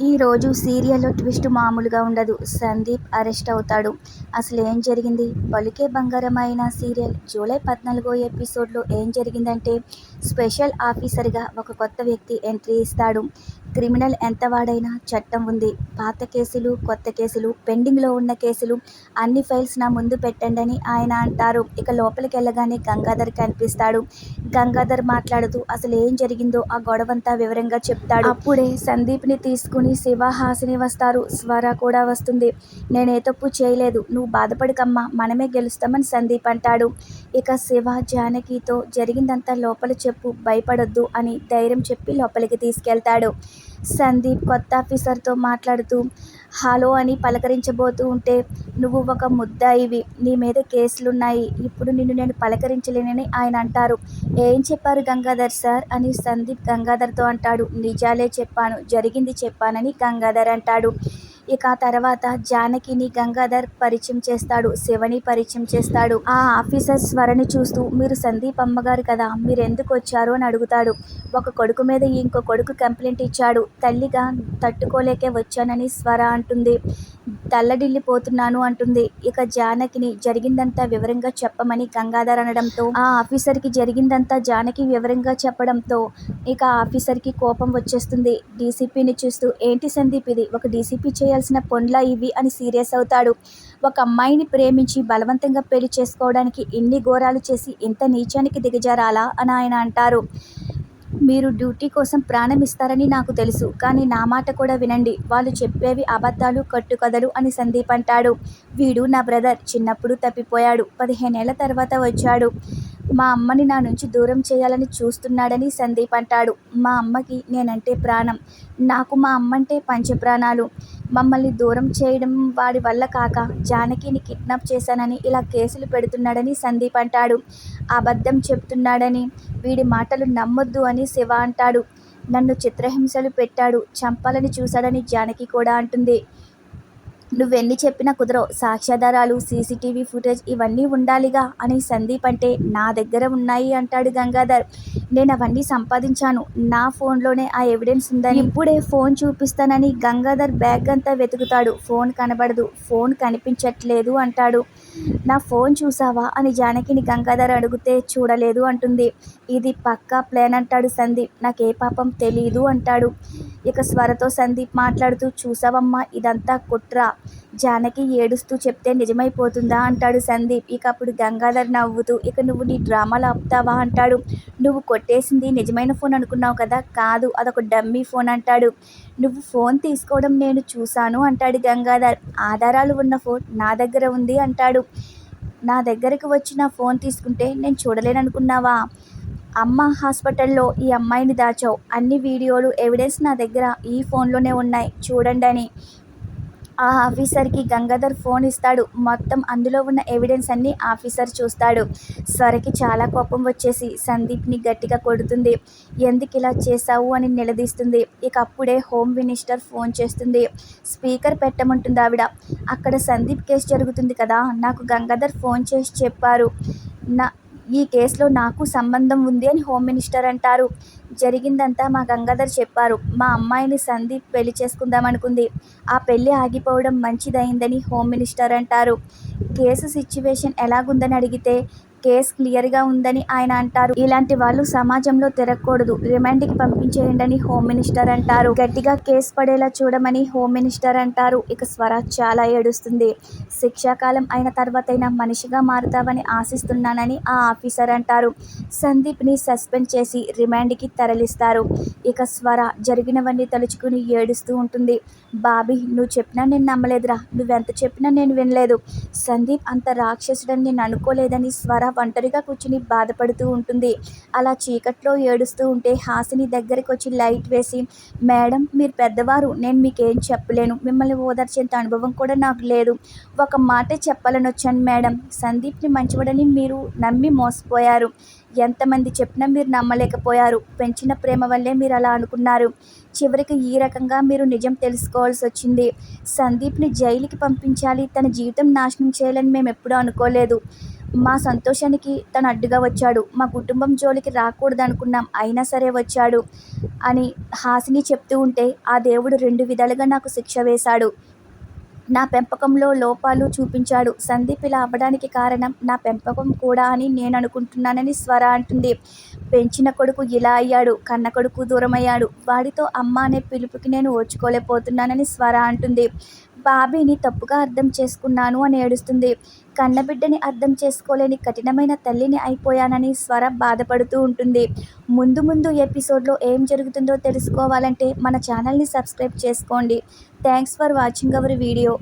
ఈరోజు సీరియల్లో ట్విస్ట్ మామూలుగా ఉండదు. సందీప్ అరెస్ట్ అవుతాడు. అసలు ఏం జరిగింది? పలుకే బంగారం అయిన సీరియల్ జూలై 14వ ఎపిసోడ్లో ఏం జరిగిందంటే, స్పెషల్ ఆఫీసర్గా ఒక కొత్త వ్యక్తి ఎంట్రీ ఇస్తాడు. క్రిమినల్ ఎంత వాడైనా చట్టం ఉంది. పాత కేసులు, కొత్త కేసులు, పెండింగ్లో ఉన్న కేసులు అన్ని ఫైల్స్ నా ముందు పెట్టండి అని ఆయన అంటారు. ఇక లోపలికి వెళ్ళగానే గంగాధర్ కనిపిస్తాడు. గంగాధర్ మాట్లాడుతూ అసలు ఏం జరిగిందో ఆ గొడవంతా వివరంగా చెప్తాడు. అప్పుడే సందీప్ని తీసుకుని శివ, హాసిని వస్తారు. స్వర కూడా వస్తుంది. నేనే తప్పు చేయలేదు, నువ్వు బాధపడకమ్మా, మనమే గెలుస్తామని సందీప్ అంటాడు. ఇక శివ జానకితో జరిగిందంతా లోపల చెప్పు, భయపడొద్దు అని ధైర్యం చెప్పి లోపలికి తీసుకెళ్తాడు. సందీప్ కొత్త ఆఫీసర్తో మాట్లాడుతూ హలో అని పలకరించబోతూ ఉంటే, నువ్వు ఒక ముద్దాయివి, నీ మీద కేసులున్నాయి, ఇప్పుడు నిన్ను నేను పలకరించలేనని ఆయన అంటారు. ఏం చెప్పారు గంగాధర్ సార్ అని సందీప్ గంగాధర్తో అంటాడు. నిజాలే చెప్పాను, జరిగింది చెప్పానని గంగాధర్ అంటాడు. ఇక ఆ తర్వాత జానకిని గంగాధర్ పరిచయం చేస్తాడు. శివని పరిచయం చేస్తాడు. ఆ ఆఫీసర్ స్వరని చూస్తూ, మీరు సందీప్ అమ్మగారు కదా, మీరెందుకు వచ్చారు అని అడుగుతాడు. ఒక కొడుకు మీద ఇంకో కొడుకు కంప్లైంట్ ఇచ్చాడు, తల్లిగా తట్టుకోలేకే వచ్చానని స్వర అంటుంది. తల్లడిల్లిపోతున్నాను అంటుంది. ఇక జానకిని జరిగిందంతా వివరంగా చెప్పమని గంగాధర్ అనడంతో, ఆ ఆఫీసర్కి జరిగిందంతా జానకి వివరంగా చెప్పడంతో ఇక ఆఫీసర్కి కోపం వచ్చేస్తుంది. డీసీపీని చూస్తూ, ఏంటి సందీప్ ఇది, ఒక డీసీపీ చేయాల్సిన పనులా ఇవి అని సీరియస్ అవుతాడు. ఒక అమ్మాయిని ప్రేమించి బలవంతంగా పెళ్లి చేసుకోవడానికి ఇన్ని ఘోరాలు చేసి ఇంత నీచానికి దిగజారాలా అని ఆయన అంటారు. మీరు డ్యూటీ కోసం ప్రాణం ఇస్తారని నాకు తెలుసు, కానీ నా మాట కూడా వినండి, వాళ్ళు చెప్పేవి అబద్ధాలు, కట్టుకథలు అని సందీప్ అంటాడు. వీడు నా బ్రదర్, చిన్నప్పుడు తప్పిపోయాడు, 15 ఏళ్ల తర్వాత వచ్చాడు, మా అమ్మని నా నుంచి దూరం చేయాలని చూస్తున్నాడని సందీప్ అంటాడు. మా అమ్మకి నేనంటే ప్రాణం, నాకు మా అమ్మంటే పంచప్రాణాలు, మమ్మల్ని దూరం చేయడం వాడి వల్ల కాక జానకిని కిడ్నాప్ చేశానని ఇలా కేసులు పెడుతున్నాడని సందీప్ అంటాడు. అబద్ధం చెప్తున్నాడని, వీడి మాటలు నమ్మొద్దు అని శివ అంటాడు. నన్ను చిత్రహింసలు పెట్టాడు, చంపాలని చూశాడని జానకి కూడా అంటుంది. నువ్వెన్ని చెప్పినా కుదరవు, సాక్ష్యాధారాలు, సీసీటీవీ ఫుటేజ్ ఇవన్నీ ఉండాలిగా అని సందీప్ అంటే, నా దగ్గర ఉన్నాయి అంటాడు గంగాధర్. నేను అవన్నీ సంపాదించాను, నా ఫోన్లోనే ఆ ఎవిడెన్స్ ఉందని, ఇప్పుడే ఫోన్ చూపిస్తానని గంగాధర్ బ్యాగ్ అంతా వెతుకుతాడు. ఫోన్ కనబడదు, ఫోన్ కనిపించట్లేదు అంటాడు. నా ఫోన్ చూసావా అని జానకిని గంగాధర్ అడిగితే, చూడలేదు అంటుంది. ఇది పక్కా ప్లాన్ అంటాడు సందీప్. నాకే పాపం తెలీదు అంటాడు. ఇక స్వరతో సందీప్ మాట్లాడుతూ, చూసావమ్మా ఇదంతా కుట్ర, జానకి ఏడుస్తూ చెప్తే నిజమైపోతుందా అంటాడు సందీప్. ఇక అప్పుడు గంగాధర్ నవ్వుతూ, ఇక నువ్వు నీ డ్రామాలు ఆపుతావా అంటాడు. నువ్వు కొట్టేసింది నిజమైన ఫోన్ అనుకున్నావు కదా, కాదు అదొక డమ్మీ ఫోన్ అంటాడు. నువ్వు ఫోన్ తీసుకోవడం నేను చూశాను అంటాడు గంగాధర్. ఆధారాలు ఉన్న ఫోన్ నా దగ్గర ఉంది అంటాడు. నా దగ్గరకు వచ్చి నా ఫోన్ తీసుకుంటే నేను చూడలేననుకున్నావా? అమ్మ హాస్పిటల్లో ఈ అమ్మాయిని దాచావు, అన్ని వీడియోలు, ఎవిడెన్స్ నా దగ్గర ఈ ఫోన్లోనే ఉన్నాయి చూడండి అని ఆ ఆఫీసర్కి గంగాధర్ ఫోన్ ఇస్తాడు. మొత్తం అందులో ఉన్న ఎవిడెన్స్ అన్నీ ఆఫీసర్ చూస్తాడు. స్వరకి చాలా కోపం వచ్చేసి సందీప్ని గట్టిగా కొడుతుంది. ఎందుకు ఇలా చేశావు అని నిలదీస్తుంది. ఇక అప్పుడే హోమ్ మినిస్టర్ ఫోన్ చేస్తుంది. స్పీకర్ పెట్టమంటుంది ఆవిడ. అక్కడ సందీప్ కేసు జరుగుతుంది కదా, నాకు గంగాధర్ ఫోన్ చేసి చెప్పారు, ఈ కేసులో నాకు సంబంధం ఉంది అని హోమ్ మినిస్టర్ అంటారు. జరిగిందంతా మా గంగాధర్ చెప్పారు. మా అమ్మాయిని సందీప్ పెళ్లి చేసుకుందామనుకుంది, ఆ పెళ్లి ఆగిపోవడం మంచిదైందని హోమ్ మినిస్టర్ అంటారు. కేసు సిచ్యువేషన్ ఎలాగుందని అడిగితే, కేసు క్లియర్గా ఉందని ఆయన అంటారు. ఇలాంటి వాళ్ళు సమాజంలో తిరగకూడదు, రిమాండ్కి పంపించేయండి అని హోమ్ మినిస్టర్ అంటారు. గట్టిగా కేసు పడేలా చూడమని హోమ్ మినిస్టర్ అంటారు. ఇక స్వర చాలా ఏడుస్తుంది. శిక్షాకాలం అయిన తర్వాతైనా మనిషిగా మారుతావని ఆశిస్తున్నానని ఆ ఆఫీసర్ అంటారు. సందీప్ని సస్పెండ్ చేసి రిమాండ్కి తరలిస్తారు. ఇక స్వర జరిగినవన్నీ తలుచుకుని ఏడుస్తూ ఉంటుంది. బాబీ, నువ్వు చెప్పినా నేను నమ్మలేదురా, నువ్వెంత చెప్పినా నేను వినలేదు, సందీప్ అంత రాక్షసుడని నేను అనుకోలేదని స్వర ఒంటరిగా కూర్చుని బాధపడుతూ ఉంటుంది. అలా చీకట్లో ఏడుస్తూ ఉంటే హాసిని దగ్గరికి వచ్చి లైట్ వేసి, మేడం మీరు పెద్దవారు, నేను మీకేం చెప్పలేను, మిమ్మల్ని ఓదార్చేంత అనుభవం కూడా నాకు లేదు, ఒక మాటే చెప్పాలని వచ్చాను మేడం, సందీప్ని మంచివాడని మీరు నమ్మి మోసపోయారు, ఎంతమంది చెప్పినా మీరు నమ్మలేకపోయారు, పెంచిన ప్రేమ వల్లే మీరు అలా అనుకున్నారు, చివరికి ఈ రకంగా మీరు నిజం తెలుసుకోవాల్సి వచ్చింది, సందీప్ని జైలుకి పంపించాలి, తన జీవితం నాశనం చేయాలని మేము ఎప్పుడూ అనుకోలేదు, మా సంతోషానికి తను అడ్డుగా వచ్చాడు. మా కుటుంబం జోలికి రాకూడదనుకున్నాం. అయినా సరే వచ్చాడు అని హాసిని చెప్తూ ఉంటే ఆ దేవుడు 2 విధాలుగా నాకు శిక్ష వేశాడు. నా పెంపకంలో లోపాలు చూపించాడు. సందీప్ ఇలా అవ్వడానికి కారణం నా పెంపకం కూడా అని నేననుకుంటున్నానని స్వర అంటుంది. పెంచిన కొడుకు ఇలా అయ్యాడు. కన్న కొడుకు దూరమయ్యాడు. వాడితో అమ్మ అనే పిలుపుకి నేను ఓర్చుకోలేకపోతున్నానని స్వర అంటుంది. బాబీని తప్పుగా అర్థం చేసుకున్నాను అని ఏడుస్తుంది. కన్నబిడ్డని అర్థం చేసుకోలేని కఠినమైన తల్లిని అయిపోయానని స్వర బాధపడుతూ ఉంటుంది. ముందు ముందు ఎపిసోడ్లో ఏం జరుగుతుందో తెలుసుకోవాలంటే మన ఛానల్ని సబ్స్క్రైబ్ చేసుకోండి. Thanks for watching our video.